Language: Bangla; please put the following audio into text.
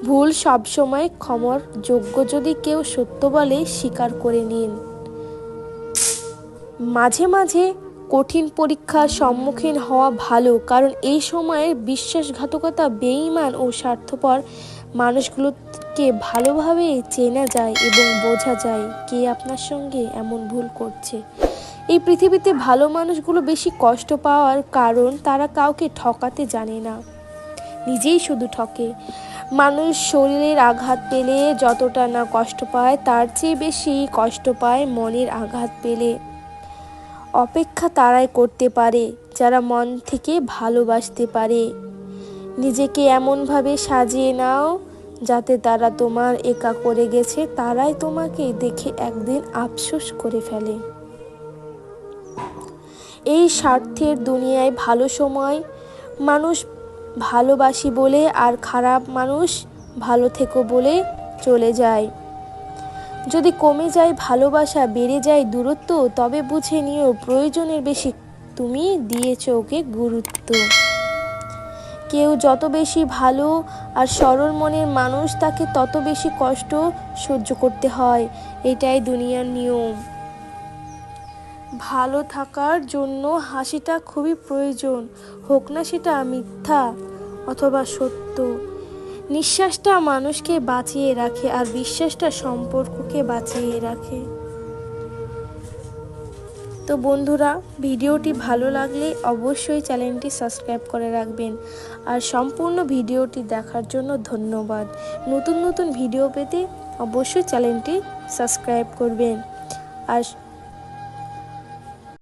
ভুল সবসময় ক্ষমার যোগ্য। যদি কেউ সত্য বলে স্বীকার করে নিন। মাঝে মাঝে কঠিন পরীক্ষার সম্মুখীন হওয়া ভালো, কারণ এই সময়ে বিশ্বাসঘাতকতা, বেঈমান ও স্বার্থপর মানুষগুলোকে ভালোভাবে চেনা যায় এবং বোঝা যায় কে আপনার সঙ্গে এমন ভুল করছে। এই পৃথিবীতে ভালো মানুষগুলো বেশি কষ্ট পাওয়ার কারণ তারা কাউকে ঠকাতে জানে না, নিজেই শুধু ঠকে। মানুষ শরীরের আঘাত পেলে যতটা না কষ্ট পায়, তার চেয়ে বেশি কষ্ট পায় মনের আঘাত পেলে। অপেক্ষা তারাই করতে পারে যারা মন থেকে ভালোবাসতে পারে। নিজেকে এমনভাবে সাজিয়ে নাও যাতে তারা তোমার একা করে গেছে, তারাই তোমাকে দেখে একদিন আফসোস করে ফেলে। এই স্বার্থের দুনিয়ায় ভালো সময় মানুষ ভালোবাসি বলে আর খারাপ মানুষ ভালো থেকো বলে চলে যায়। যদি কমে যায় ভালোবাসা, বেড়ে যায় দূরত্ব, তবে বুঝে নিও প্রয়োজনের বেশি তুমি দিয়েছ ওকে গুরুত্ব। কেউ যত বেশি ভালো আর সরল মনের মানুষ, তাকে তত বেশি কষ্ট সহ্য করতে হয়। এটাই দুনিয়ার নিয়ম। ভালো থাকার জন্য হাসিটা খুবই প্রয়োজন, হোক না সেটা মিথ্যা অথবা সত্য। নিঃশ্বাসটা মানুষকে বাঁচিয়ে রাখে আর বিশ্বাসটা সম্পর্ককে বাঁচিয়ে রাখে। তো বন্ধুরা, ভিডিওটি ভালো লাগলে অবশ্যই চ্যানেলটি সাবস্ক্রাইব করে রাখবেন। আর সম্পূর্ণ ভিডিওটি দেখার জন্য ধন্যবাদ। নতুন নতুন ভিডিও পেতে অবশ্যই চ্যানেলটি সাবস্ক্রাইব করবেন। আর